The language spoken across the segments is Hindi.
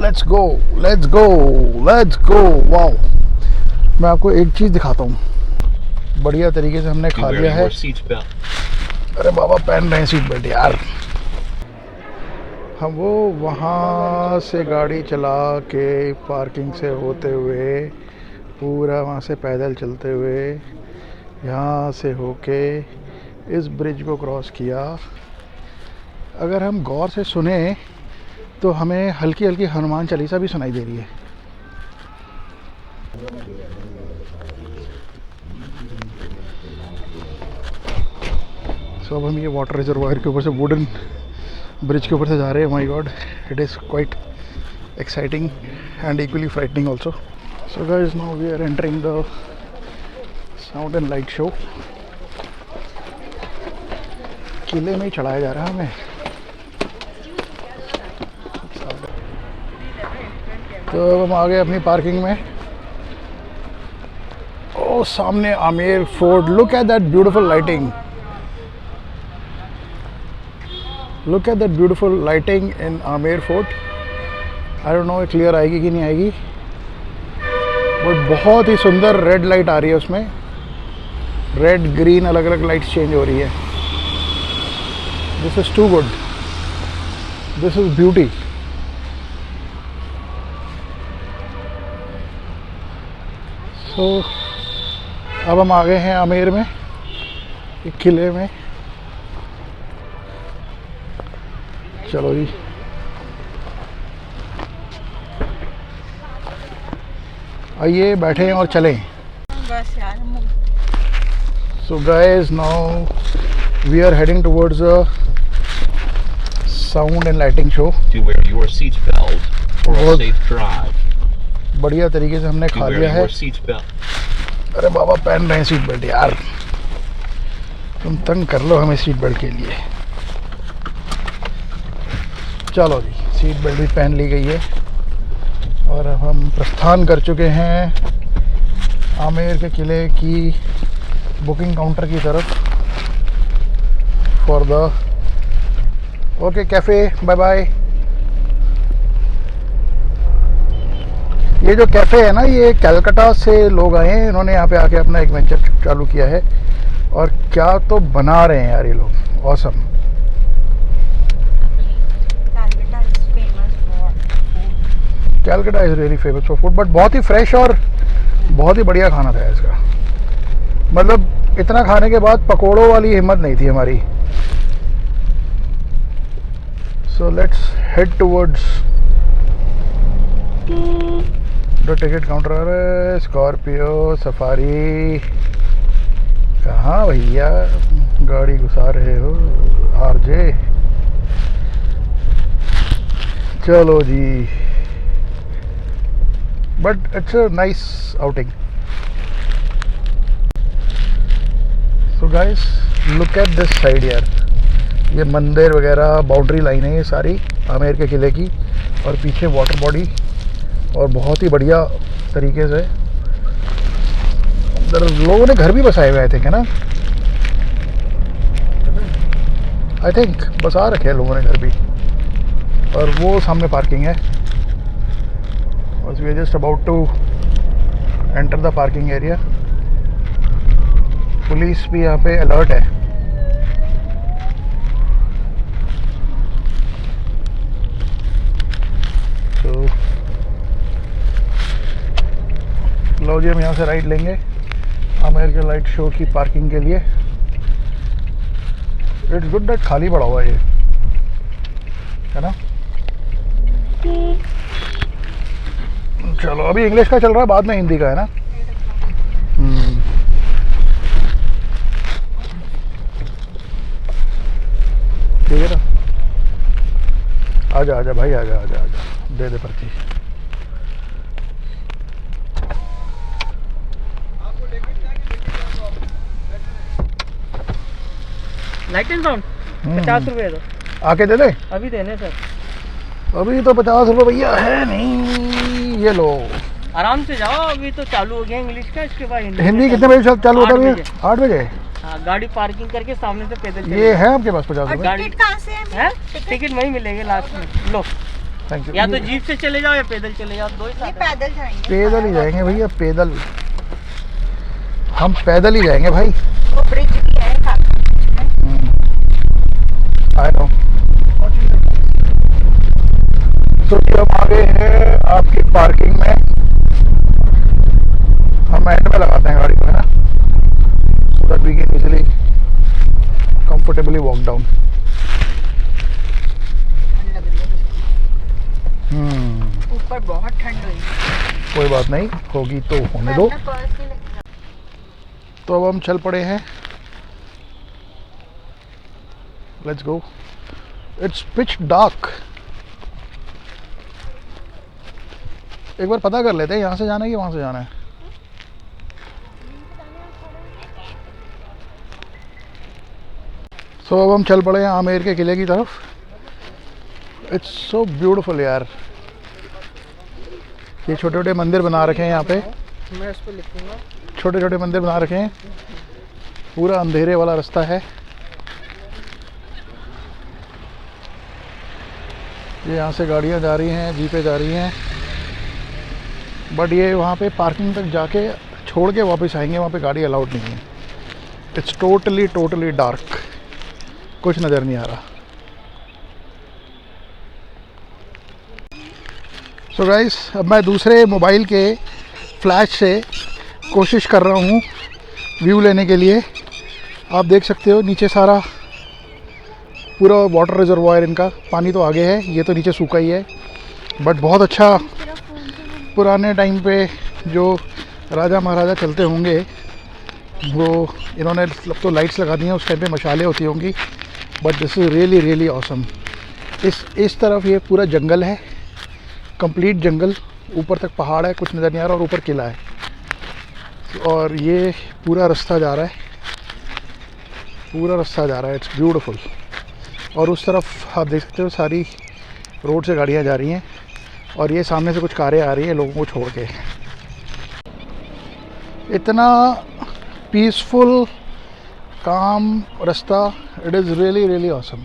Let's go let's go let's go. Wow, मैं आपको एक चीज़ दिखाता हूँ। बढ़िया तरीके से हमने खा लिया है। अरे बाबा पहन रहे हैं सीट बेल्ट यार। हम वो वहाँ से गाड़ी चला के पार्किंग से होते हुए पूरा वहाँ से पैदल चलते हुए यहाँ से होके इस ब्रिज को क्रॉस किया। अगर हम गौर से सुने तो हमें हल्की हल्की हनुमान चालीसा भी सुनाई दे रही है। अब हम ये वाटर रिजर्वायर के ऊपर से वुडन ब्रिज के ऊपर से जा रहे हैं। My god, it is quite exciting and equally frightening also. So guys, now we are entering the sound and light show. किले में ही चढ़ाया जा रहा है हमें। तो अब हम आ गए अपनी पार्किंग में। ओ सामने Amer fort. Look at that beautiful lighting. Look at that beautiful lighting in Amer Fort. I don't know clear आएगी कि नहीं आएगी, बट बहुत ही सुंदर रेड लाइट आ रही है उसमें। रेड ग्रीन अलग अलग लाइट्स चेंज हो रही है। This is too good, this is beauty. So अब हम आ गए हैं आमेर में, एक किले में। चलो जी, आइए बैठें और चलें। बस यार। So guys, now we are heading towards a sound and lighting show. To wear your seatbelt for a safe drive. बढ़िया तरीके से हमने खा लिया है। अरे बाबा पहन रहे हैं सीट बेल्ट यार। तुम तंग कर लो हमें सीट बेल्ट के लिए। चलो जी, सीट बेल्ट भी पहन ली गई है और अब हम प्रस्थान कर चुके हैं आमेर के किले की बुकिंग काउंटर की तरफ for the okay cafe. Bye bye. ये जो कैफ़े है ना, ये कलकत्ता से लोग आए हैं। इन्होंने यहाँ पे आके अपना एक वेंचर चालू किया है और क्या तो बना रहे हैं यार ये लोग। Awesome. Calcutta is really famous for food, but बहुत ही फ्रेश और बहुत ही बढ़िया खाना था इसका। मतलब इतना खाने के बाद पकोड़ों वाली हिम्मत नहीं थी हमारी। So let's head towards the ticket counter. अरे स्कॉर्पियो सफारी कहाँ भैया, गाड़ी घुसा रहे हो आरजे। चलो जी, but it's a nice outing. So guys, look at this side यार। ये मंदिर वगैरह बाउंड्री लाइन है ये सारी आमेर के किले की, और पीछे वाटर बॉडी और बहुत ही बढ़िया तरीके से उधर लोगों ने घर भी बसाए हुए थे, है ना। आई थिंक बसा रखे हैं लोगों ने घर भी। और वो सामने पार्किंग है। We are just about to enter the parking area. Police भी यहाँ पे अलर्ट है। तो लो जी, हम यहाँ से राइट लेंगे आमेर के लाइट शो की पार्किंग के लिए। इट्स गुड दैट खाली पड़ा हुआ है ये, है ना। चलो, अभी इंग्लिश का चल रहा है, बाद में हिंदी का, है ना। ठीक है ना। आजा आजा भाई, आजा आजा आजा, दे दे पर्ची। लाइट एंड साउंड 50 रुपए दो। आके दे दे। अभी देने सर। अभी तो 50 रुपये भैया है नहीं। ये लो, आराम से जाओ, अभी तो चालू हो गया इंग्लिश का, इसके बाद हिंदी कितने बजे चालू होता है? 8 बजे। हाँ, गाड़ी पार्किंग करके सामने से पैदल ये है आपके पास 50 रुपये? टिकट कहाँ से है? टिकट वहीं मिलेंगे लास्ट में। लो थैंक यू। या तो जीप से चले जाओ या पैदल चले जाओ, दो ही ये साधन। पैदल जाएंगे। पैदल ही जाएंगे भैया, पैदल। हम पैदल ही जाएंगे भाई। वो ब्रिज भी है काफी। I know. तो हम आ गए हैं आपकी पार्किंग में। हम एंड में लगाते हैं गाड़ी को, है ना, so that we can easily comfortably walk down. ऊपर बहुत ठंड हुई। कोई बात नहीं, होगी तो होने दो। तो अब हम चल पड़े हैं, let's go. It's pitch dark. एक बार पता कर लेते हैं यहाँ से जाना है कि वहाँ से जाना है। तो अब हम चल पड़े हैं आमेर के किले की तरफ। इट्स सो ब्यूटीफुल यार। ये छोटे छोटे मंदिर बना रखे हैं यहाँ पे, मैं इस पे लिखूंगा। छोटे छोटे मंदिर बना रखे हैं। पूरा अंधेरे वाला रास्ता है। ये यहाँ से गाड़ियाँ जा रही हैं, जीपें जा रही हैं, बट ये वहाँ पे पार्किंग तक जाके छोड़ के वापस आएंगे, वहाँ पे गाड़ी अलाउड नहीं है। इट्स टोटली डार्क, कुछ नज़र नहीं आ रहा। सो गाइस, अब मैं दूसरे मोबाइल के फ्लैश से कोशिश कर रहा हूँ व्यू लेने के लिए। आप देख सकते हो नीचे सारा पूरा वाटर रिजर्वायर, इनका पानी तो आगे है, ये तो नीचे सूखा ही है, बट बहुत अच्छा। पुराने टाइम पे जो राजा महाराजा चलते होंगे वो इन्होंने तो लाइट्स लगा दी हैं, उस टाइम पे मशालें होती होंगी, but this is really awesome. इस तरफ ये पूरा जंगल है, कंप्लीट जंगल, ऊपर तक पहाड़ है, कुछ नज़र नहीं आ रहा, और ऊपर किला है, और ये पूरा रास्ता जा रहा है, इट्स ब्यूटीफुल। और उस तरफ आप देख सकते हो सारी रोड से गाड़ियाँ जा रही हैं, और ये सामने से कुछ कारें आ रही हैं लोगों को छोड़ के। इतना पीसफुल काम रास्ता, it is really awesome.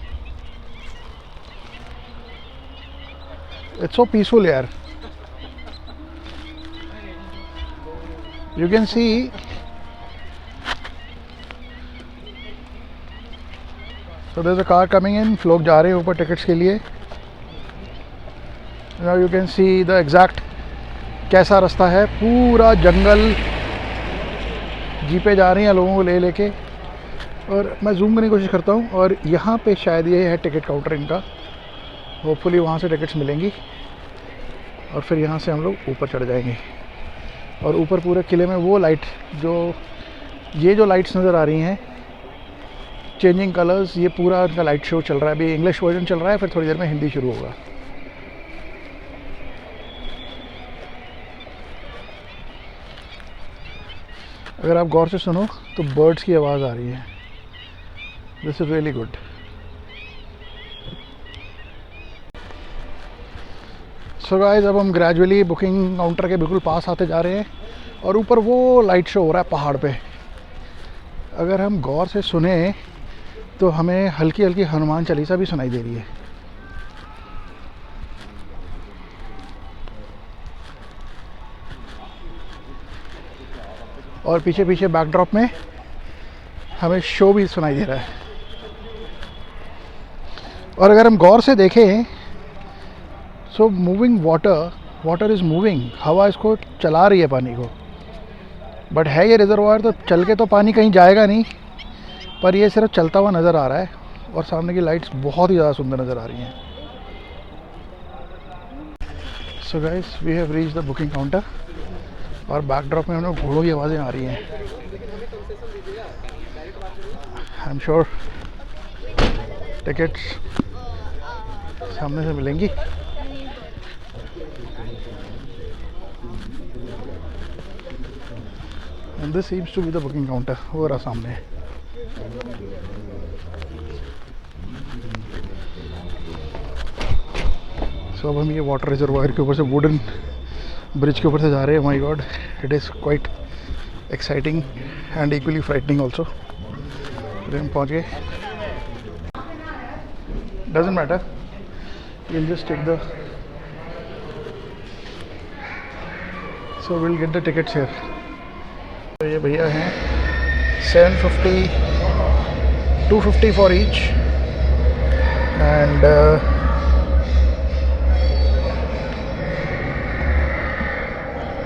It's so peaceful here. You can see so there's a car coming in. लोग जा रहे हैं ऊपर टिकट्स के लिए। Now you can see the exact कैसा रास्ता है, पूरा जंगल, जीपें जा रही हैं लोगों को ले लेके, और मैं जूम करने की कोशिश करता हूँ, और यहाँ पे शायद ये है टिकट काउंटर इनका। होपफुली वहाँ से टिकट्स मिलेंगी, और फिर यहाँ से हम लोग ऊपर चढ़ जाएंगे। और ऊपर पूरे किले में वो लाइट ये जो लाइट्स नज़र आ रही हैं, चेंजिंग कलर्स, ये पूरा इनका लाइट शो चल रहा है। अभी इंग्लिश वर्जन चल रहा है, फिर थोड़ी देर में हिंदी शुरू होगा। अगर आप गौर से सुनो तो बर्ड्स की आवाज़ आ रही है। This is really good. So guys, अब हम ग्रेजुअली बुकिंग काउंटर के बिल्कुल पास आते जा रहे हैं, और ऊपर वो लाइट शो हो रहा है पहाड़ पे। अगर हम गौर से सुने तो हमें हल्की हल्की हनुमान चालीसा भी सुनाई दे रही है। और पीछे पीछे बैकड्रॉप में हमें शो भी सुनाई दे रहा है। और अगर हम गौर से देखें, so moving water is moving, हवा इसको चला रही है पानी को, बट है ये रिजर्वायर, तो चल के तो पानी कहीं जाएगा नहीं, पर ये सिर्फ चलता हुआ नज़र आ रहा है। और सामने की लाइट्स बहुत ही ज़्यादा सुंदर नज़र आ रही हैं। So guys, we have reached the booking counter, और बैकड्रॉप में हमें घोड़ों की आवाज़ें आ रही हैं। आई एम श्योर टिकट्स सामने से मिलेंगी। And this seems to be the booking counter, वो रहा सामने। सो अब हम ये वाटर रिजर्वायर के ऊपर से, वुडन ब्रिज के ऊपर से जा रहे हैं। My god, it is quite exciting and equally frightening also. हम पहुँच गए। Doesn't matter, we'll just take the So we'll get the tickets here. तो ये भैया हैं 750, 250 for each, and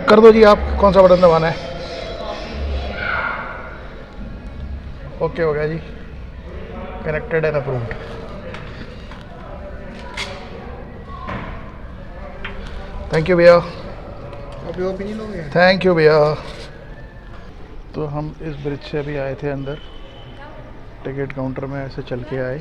कर दो जी आप, कौन सा बटन दबाना है? ओके हो गया जी, connected and approved. Thank you भैया। थैंक यू भैया। तो हम इस ब्रिज से अभी आए थे अंदर, टिकट काउंटर में ऐसे चल के आए।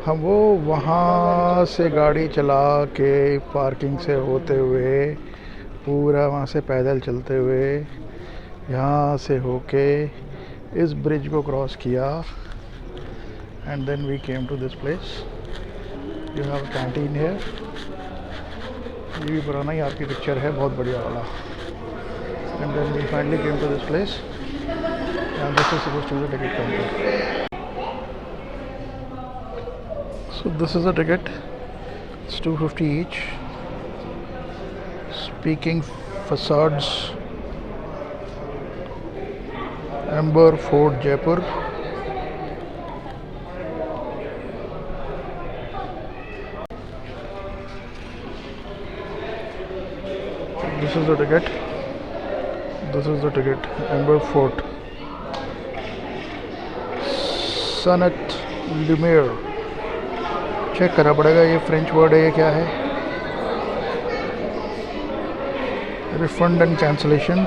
हम वो वहाँ से गाड़ी चला के पार्किंग से होते हुए पूरा वहाँ से पैदल चलते हुए यहाँ से होके इस ब्रिज को क्रॉस किया, and then we came to this place. You have canteen here. ये भी पुराना ही आर्किटेक्चर है, बहुत बढ़िया वाला। And then we finally came to this place, and this is supposed to be the ticket counter. So this is a ticket. It's 250 each. Speaking facades, Amber Fort, Jaipur. This is the ticket. This is the ticket. Amber Fort. Sonnet Lumiere. Check करना पड़ेगा, ये फ्रेंच वर्ड है, ये क्या है? Refund and cancellation,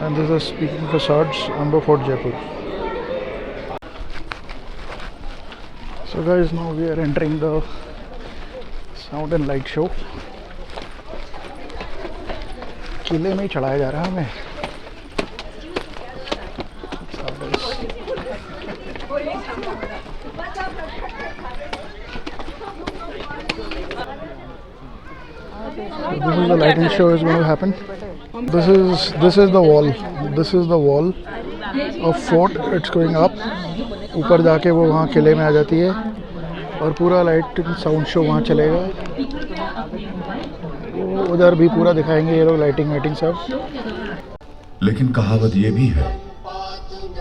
and this is speaking facades, Amber Fort, Jaipur. So guys, now we are entering the sound and light show. किले में ही चढ़ाया जा रहा है हमें। This is the lighting show is going to happen. This is the wall. This is the wall of fort. It's going up. ऊपर जाके वो वहाँ किले में आ जाती है और पूरा लाइटिंग साउंड शो वहाँ चलेगा। उधर भी पूरा दिखाएंगे ये लोग, लाइटिंग सब। लेकिन कहावत ये भी है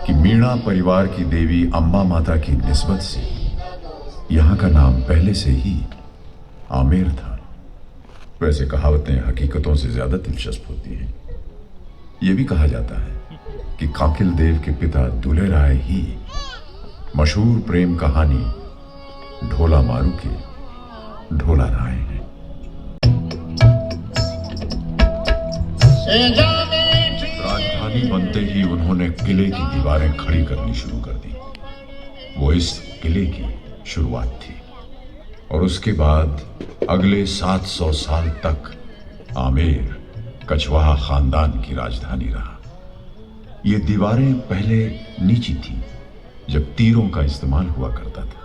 कि मीणा परिवार की देवी अम्बा माता की निस्बत से यहाँ का नाम पहले से ही आमेर था। वैसे कहावतें हकीकतों से ज्यादा दिलचस्प होती हैं। ये भी कहा जाता है कि काकिल देव के पिता दुल्हे राय ही मशहूर प्रेम कहानी ढोला मारू के ढोला राय हैं। राजधानी बनते ही उन्होंने किले की दीवारें खड़ी करनी शुरू कर दी। वो इस किले की शुरुआत थी और उसके बाद अगले 700 साल तक आमेर कछवाहा खानदान की राजधानी रहा। ये दीवारें पहले नीची थी जब तीरों का इस्तेमाल हुआ करता था,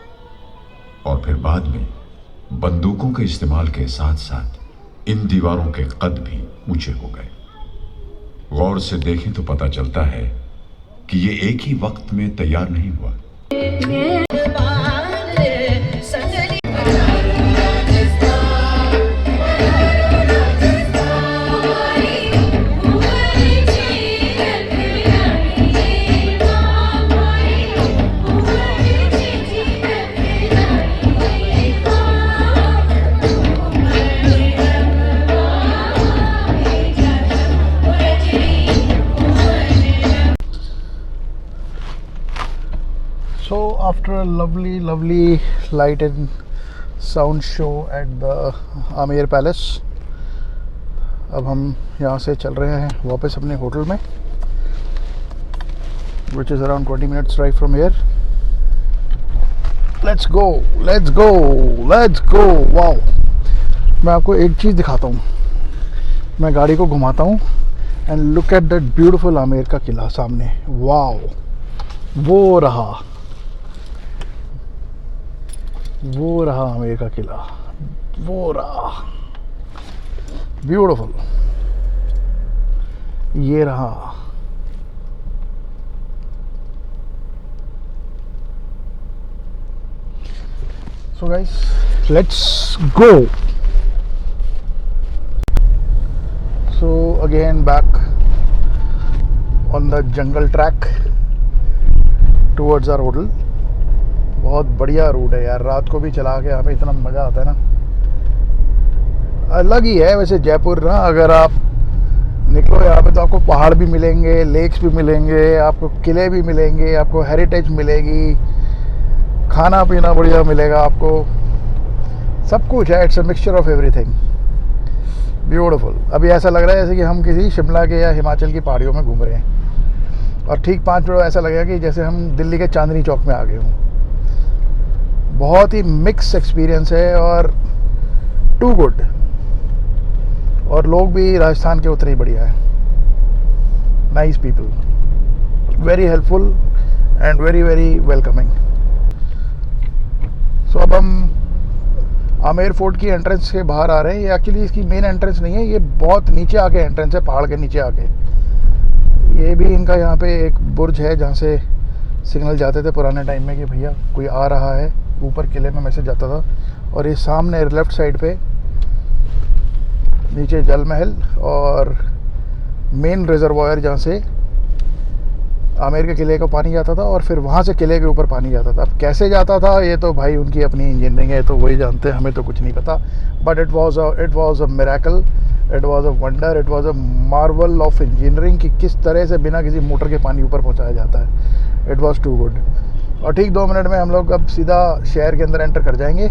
और फिर बाद में बंदूकों के इस्तेमाल के साथ साथ इन दीवारों के कद भी ऊंचे हो गए। गौर से देखें तो पता चलता है कि ये एक ही वक्त में तैयार नहीं हुआ। So after a lovely light and sound show at the Amer Palace, अब हम यहाँ से चल रहे हैं वापस अपने होटल में, which is around 20 minutes drive from here. Let's go. Wow! मैं आपको एक चीज़ दिखाता हूँ। मैं गाड़ी को घुमाता हूँ and look at that beautiful Amer का किला सामने। वाओ, वो रहा आमेर का किला, वो रहा ब्यूटीफुल, ये रहा। So guys, Let's go. So again back on the jungle track towards our hotel. बहुत बढ़िया रूट है यार, रात को भी चला के यहाँ पे इतना मज़ा आता है ना, अलग ही है। वैसे जयपुर ना, अगर आप निकलो यहाँ पे तो आपको पहाड़ भी मिलेंगे, लेक्स भी मिलेंगे, आपको किले भी मिलेंगे, आपको हेरिटेज मिलेगी, खाना पीना बढ़िया मिलेगा आपको, सब कुछ है। It's a mixture of everything, beautiful. अभी ऐसा लग रहा है जैसे कि हम किसी शिमला के या हिमाचल की पहाड़ियों में घूम रहे हैं, और ठीक 5 मिनट ऐसा लगेगा कि जैसे हम दिल्ली के चांदनी चौक में आ गए हों। बहुत ही मिक्स एक्सपीरियंस है और टू गुड, और लोग भी राजस्थान के उतने ही बढ़िया है। Nice people, very helpful and very very welcoming. So अब हम आमेर फोर्ट की एंट्रेंस के बाहर आ रहे हैं। ये एक्चुअली इसकी मेन एंट्रेंस नहीं है, ये बहुत नीचे आके एंट्रेंस है, पहाड़ के नीचे आके। ये भी इनका यहाँ पे एक बुर्ज है जहाँ से सिग्नल जाते थे पुराने टाइम में कि भैया कोई आ रहा है, ऊपर किले में मैसेज जाता था। और ये सामने लेफ़्ट साइड पे नीचे जल महल और मेन रिजर्वायर जहाँ से आमेर के किले को पानी जाता था, और फिर वहाँ से किले के ऊपर पानी जाता था। अब कैसे जाता था ये तो भाई उनकी अपनी इंजीनियरिंग है, तो वही जानते हैं, हमें तो कुछ नहीं पता। But it was a miracle, it was a wonder, it was a Marvel of engineering कि किस तरह से बिना किसी मोटर के पानी ऊपर पहुँचाया जाता है। It was too good. और ठीक 2 मिनट में हम लोग अब सीधा शहर के अंदर एंटर कर जाएंगे,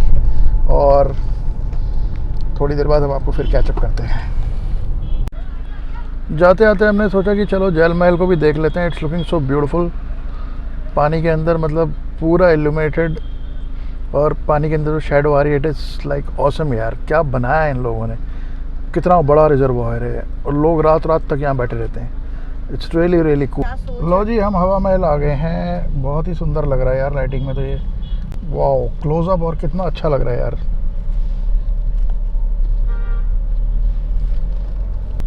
और थोड़ी देर बाद हम आपको फिर कैचअप करते हैं। जाते आते हमने सोचा कि चलो जल महल को भी देख लेते हैं। इट्स लुकिंग सो ब्यूटीफुल, पानी के अंदर मतलब पूरा इल्यूमिनेटेड, और पानी के अंदर जो शेडो आ रही है, इट इज़ लाइक ऑसम यार। क्या बनाया है इन लोगों ने, कितना बड़ा रिजर्वायर है, और लोग रात रात तक यहाँ बैठे रहते हैं। It's really really cool. लो जी, हम हवा महल आ गए हैं। बहुत ही सुंदर लग रहा है यार लाइटिंग में तो ये, वाओ क्लोजअप, और कितना अच्छा लग रहा है यार।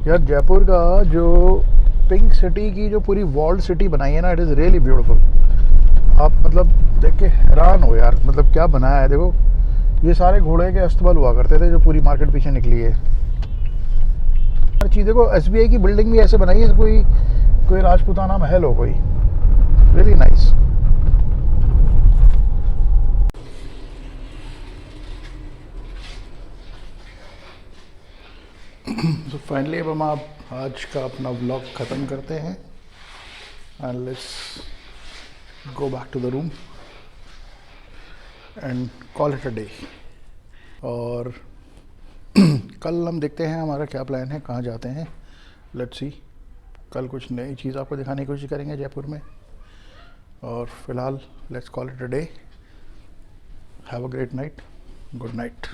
यार जयपुर का जो पिंक सिटी की जो पूरी वॉल्ड सिटी बनाई है ना, इट इज़ रियली ब्यूटीफुल। आप मतलब देख के हैरान हो यार, मतलब क्या बनाया है। देखो ये सारे घोड़े के अस्तबल हुआ करते थे जो पूरी मार्केट पीछे निकली है। हर चीज़ देखो, SBI की बिल्डिंग भी ऐसे बनाई है, कोई राजपूताना महल हो कोई। Really nice. तो फाइनली अब हम आप आज का अपना व्लॉग ख़त्म करते हैं, and let's go back to the room and call it a day. और कल हम देखते हैं हमारा क्या प्लान है, कहाँ जाते हैं। लेट्स सी, कल कुछ नई चीज़ आपको दिखाने की कोशिश करेंगे जयपुर में। और फिलहाल let's call it a day. Have a great night, good night.